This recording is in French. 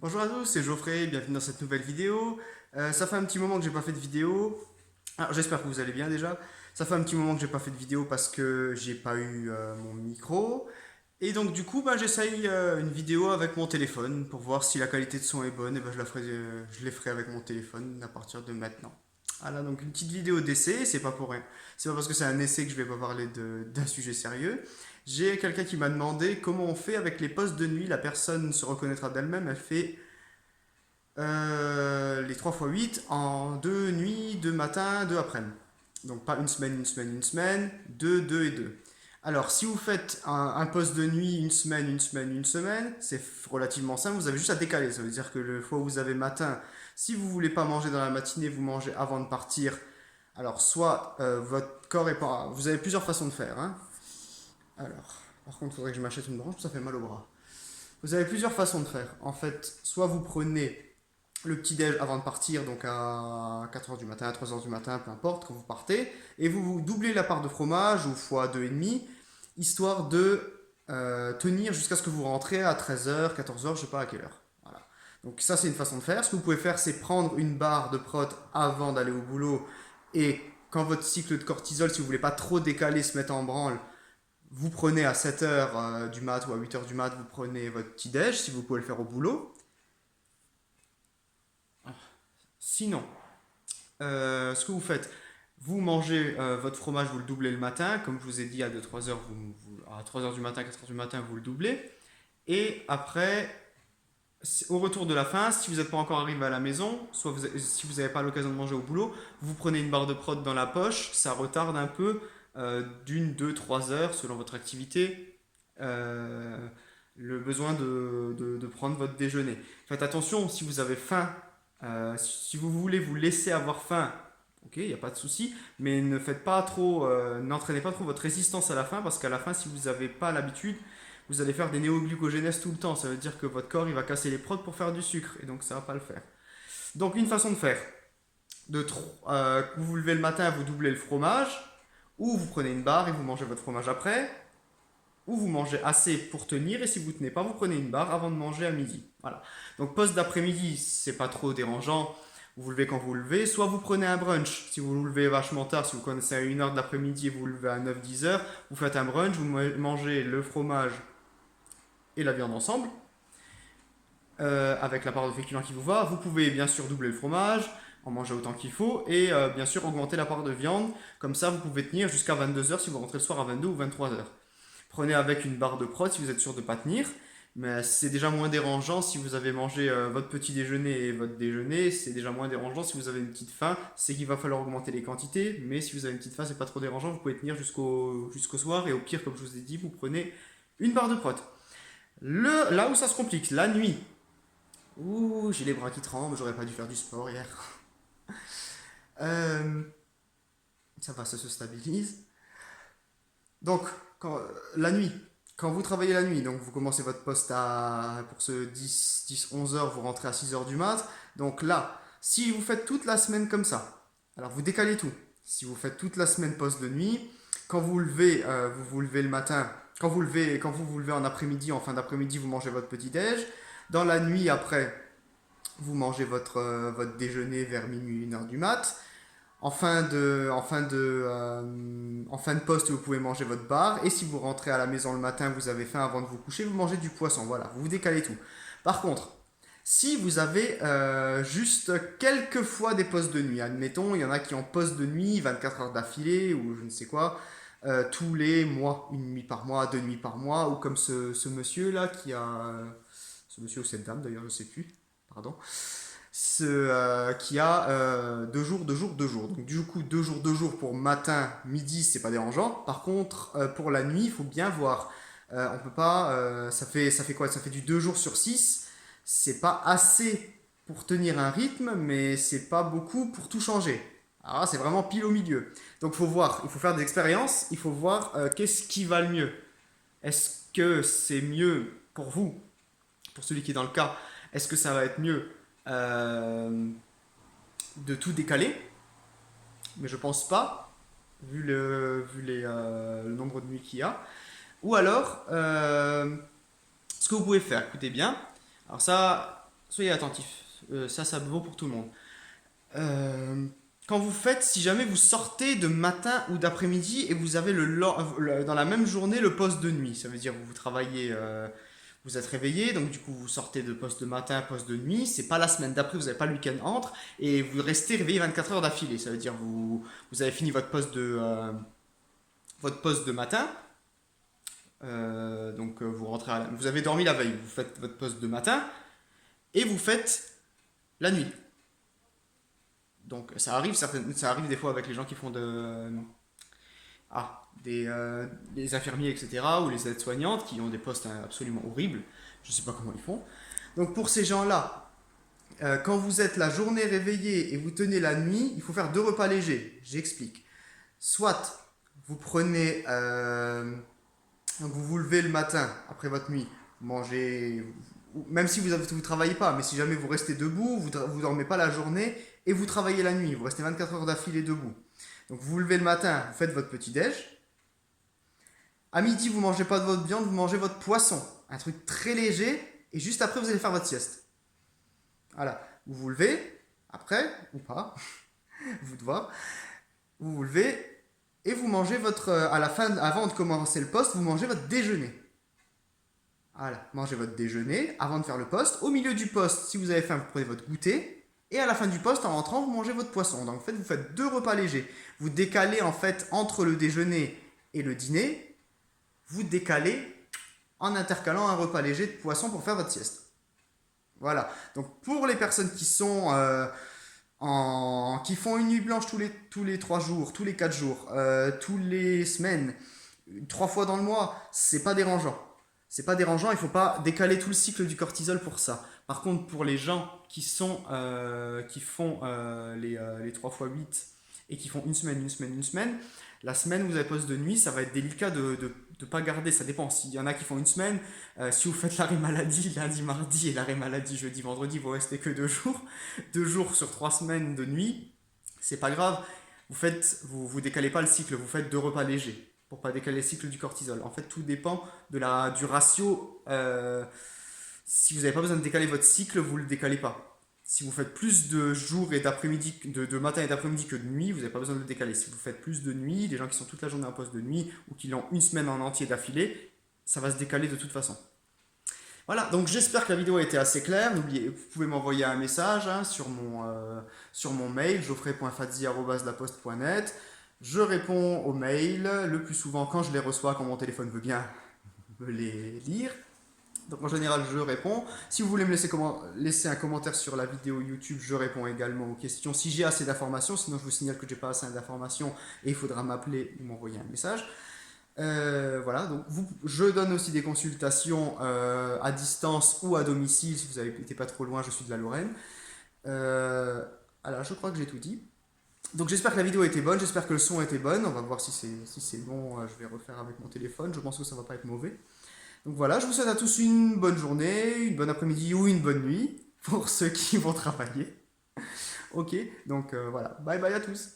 Bonjour à tous, c'est Geoffrey, bienvenue dans cette nouvelle vidéo. Ça fait un petit moment que j'ai pas fait de vidéo. Alors j'espère que vous allez bien déjà. Ça fait un petit moment que j'ai pas fait de vidéo parce que j'ai pas eu mon micro. Et donc du coup, j'essaye une vidéo avec mon téléphone pour voir si la qualité de son est bonne. Et je les ferai avec mon téléphone à partir de maintenant. Voilà, donc une petite vidéo d'essai, c'est pas pour rien. C'est pas parce que c'est un essai que je vais pas parler d'un sujet sérieux. J'ai quelqu'un qui m'a demandé comment on fait avec les postes de nuit. La personne se reconnaîtra d'elle-même. Elle fait les 3 fois 8 en 2 nuits, 2 matins, 2 après-midi. Donc pas une semaine, une semaine, une semaine, 2 2 et 2. Alors si vous faites un poste de nuit, une semaine, une semaine, une semaine, c'est relativement simple, vous avez juste à décaler. Ça veut dire que le fois où vous avez matin, si vous voulez pas manger dans la matinée, vous mangez avant de partir. Alors soit votre corps est pas... Vous avez plusieurs façons de faire, hein. Alors, par contre, il faudrait que je m'achète une branche, ça fait mal au bras. Vous avez plusieurs façons de faire. En fait, soit vous prenez le petit-déj avant de partir, donc à 4 heures du matin, à 3 heures du matin, peu importe, quand vous partez, et vous doublez la part de fromage ou fois 2,5, histoire de tenir jusqu'à ce que vous rentrez à 13 heures, 14 heures, je sais pas à quelle heure. Voilà. Donc ça, c'est une façon de faire. Ce que vous pouvez faire, c'est prendre une barre de prot avant d'aller au boulot, et quand votre cycle de cortisol, si vous voulez pas trop décaler, se mettre en branle, vous prenez à 7 heures du mat ou à 8 heures du mat, vous prenez votre petit-déj, si vous pouvez le faire au boulot. Sinon, ce que vous faites, vous mangez votre fromage, vous le doublez le matin, comme je vous ai dit à 2-3 heures, à 3 heures du matin, 4 heures du matin, vous le doublez. Et après, au retour de la fin, si vous n'êtes pas encore arrivé à la maison, si vous n'avez pas l'occasion de manger au boulot, vous prenez une barre de prod dans la poche, ça retarde un peu d'une, deux, 3 heures selon votre activité. euh, le besoin de prendre votre déjeuner. Faites attention, si vous avez faim, si vous voulez vous laisser avoir faim, ok, il n'y a pas de souci, mais ne faites pas trop, n'entraînez pas trop votre résistance à la faim parce qu'à la fin, si vous n'avez pas l'habitude, vous allez faire des néoglucogénèses tout le temps. Ça veut dire que votre corps il va casser les prods pour faire du sucre et donc ça va pas le faire. Donc une façon de faire, vous vous levez le matin, vous doublez le fromage, ou vous prenez une barre et vous mangez votre fromage après, ou vous mangez assez pour tenir et si vous tenez pas, vous prenez une barre avant de manger à midi. Voilà. Donc poste d'après-midi, c'est pas trop dérangeant. Vous vous levez quand vous vous levez. Soit vous prenez un brunch. Si vous vous levez vachement tard, si vous connaissez à 1 heure de l'après-midi et vous vous levez à 9-10 heures, vous faites un brunch, vous mangez le fromage et la viande ensemble, avec la part de féculents qui vous va. Vous pouvez bien sûr doubler le fromage, en manger autant qu'il faut, et bien sûr augmenter la part de viande. Comme ça, vous pouvez tenir jusqu'à 22 heures si vous rentrez le soir à 22 ou 23 heures. Prenez avec une barre de prod si vous êtes sûr de ne pas tenir. Mais c'est déjà moins dérangeant si vous avez mangé votre petit déjeuner et votre déjeuner. C'est déjà moins dérangeant si vous avez une petite faim. C'est qu'il va falloir augmenter les quantités. Mais si vous avez une petite faim, c'est pas trop dérangeant. Vous pouvez tenir jusqu'au soir. Et au pire, comme je vous ai dit, vous prenez une barre de prot. Là où ça se complique, la nuit. Ouh, j'ai les bras qui tremblent. J'aurais pas dû faire du sport hier. Euh, ça va, ça se stabilise. Donc, la nuit, quand vous travaillez la nuit, donc vous commencez votre poste pour ce 11 heures, vous rentrez à 6 heures du mat. Donc là, si vous faites toute la semaine comme ça, alors vous décalez tout. Si vous faites toute la semaine poste de nuit, quand vous levez, vous vous levez le matin, quand vous vous levez en après-midi, en fin d'après-midi, vous mangez votre petit-déj. Dans la nuit après, vous mangez votre déjeuner vers minuit, 1 heure du mat. En fin de poste, vous pouvez manger votre bar. Et si vous rentrez à la maison le matin, vous avez faim avant de vous coucher, vous mangez du poisson. Voilà, vous décalez tout. Par contre, si vous avez juste quelques fois des postes de nuit, admettons, il y en a qui ont poste de nuit 24 heures d'affilée ou je ne sais quoi, tous les mois, une nuit par mois, 2 nuits par mois, ou comme ce monsieur là qui a. Ce monsieur ou cette dame d'ailleurs, je ne sais plus, pardon, qui a 2 jours, 2 jours, 2 jours. Donc du coup, 2 jours, 2 jours pour matin, midi, c'est pas dérangeant. Par contre, pour la nuit, il faut bien voir. On peut pas. Ça fait quoi? Ça fait du 2 jours sur 6. C'est pas assez pour tenir un rythme, mais c'est pas beaucoup pour tout changer. Alors là, c'est vraiment pile au milieu. Donc faut voir, il faut faire des expériences, il faut voir qu'est-ce qui va le mieux. Est-ce que c'est mieux pour vous, pour celui qui est dans le cas, est-ce que ça va être mieux euh, de tout décaler, mais je pense pas, le nombre de nuits qu'il y a. Ou alors, ce que vous pouvez faire, écoutez bien, alors ça, Soyez attentifs. Ça vaut pour tout le monde. Euh, Quand vous faites, si jamais vous sortez de matin ou d'après-midi et vous avez dans la même journée le poste de nuit, ça veut dire que vous travaillez, vous êtes réveillé, donc du coup vous sortez de poste de matin, poste de nuit, c'est pas la semaine d'après, vous n'avez pas le week-end entre, et vous restez réveillé 24 heures d'affilée, ça veut dire que vous avez fini votre poste de matin, donc vous rentrez vous avez dormi la veille, vous faites votre poste de matin, et vous faites la nuit. Donc ça arrive des fois avec les gens qui font des infirmiers, etc., ou les aides-soignantes qui ont des postes absolument horribles. Je ne sais pas comment ils font. Donc pour ces gens-là, quand vous êtes la journée réveillée et vous tenez la nuit, il faut faire deux repas légers. J'explique. Soit vous prenez, donc vous vous levez le matin après votre nuit, vous mangez, même si vous travaillez pas, mais si jamais vous restez debout, vous dormez pas la journée et vous travaillez la nuit, vous restez 24 heures d'affilée debout. Donc vous vous levez le matin, vous faites votre petit déj. À midi, vous mangez pas de votre viande, vous mangez votre poisson, un truc très léger, et juste après vous allez faire votre sieste. Voilà, vous vous levez, après ou pas, vous de voir, vous vous levez et vous mangez à la fin, avant de commencer le poste, vous mangez votre déjeuner. Voilà, mangez votre déjeuner avant de faire le poste. Au milieu du poste, si vous avez faim, vous prenez votre goûter. Et à la fin du poste, en rentrant, vous mangez votre poisson. Donc en fait, vous faites deux repas légers. Vous décalez en fait entre le déjeuner et le dîner. Vous décalez en intercalant un repas léger de poisson pour faire votre sieste. Voilà. Donc pour les personnes qui sont qui font une nuit blanche tous les 3 jours, tous les 4 jours, tous les semaines, 3 fois dans le mois, c'est pas dérangeant. C'est pas dérangeant, il faut pas décaler tout le cycle du cortisol pour ça. Par contre, pour les gens qui font les 3 fois 8 et qui font une semaine, une semaine, une semaine, la semaine où vous avez poste de nuit, ça va être délicat de pas garder. Ça dépend. S'il y en a qui font une semaine, si vous faites l'arrêt maladie lundi, mardi et l'arrêt maladie jeudi, vendredi, vous restez que 2 jours. 2 jours sur 3 semaines de nuit, c'est pas grave. Vous décalez pas le cycle, vous faites deux repas légers pour pas décaler le cycle du cortisol. En fait, tout dépend du ratio. Si vous n'avez pas besoin de décaler votre cycle, vous ne le décalez pas. Si vous faites plus de jours et d'après-midi, de matin et d'après-midi que de nuit, vous n'avez pas besoin de le décaler. Si vous faites plus de nuit, les gens qui sont toute la journée en poste de nuit ou qui l'ont une semaine en entier d'affilée, ça va se décaler de toute façon. Voilà, donc j'espère que la vidéo a été assez claire. N'oubliez, vous pouvez m'envoyer un message sur mon mail, geoffrey.fadzi@laposte.net. Je réponds aux mails le plus souvent quand je les reçois, quand mon téléphone veut bien me les lire. Donc en général, je réponds. Si vous voulez me laisser un commentaire sur la vidéo YouTube, je réponds également aux questions. Si j'ai assez d'informations, sinon je vous signale que j'ai pas assez d'informations et il faudra m'appeler ou m'envoyer un message. Voilà, donc je donne aussi des consultations à distance ou à domicile si vous n'êtes pas trop loin, je suis de la Lorraine. Alors je crois que j'ai tout dit. Donc j'espère que la vidéo était bonne, j'espère que le son était bon. On va voir si c'est bon, je vais refaire avec mon téléphone, je pense que ça va pas être mauvais. Donc voilà, je vous souhaite à tous une bonne journée, une bonne après-midi ou une bonne nuit pour ceux qui vont travailler. Ok, donc voilà, bye bye à tous.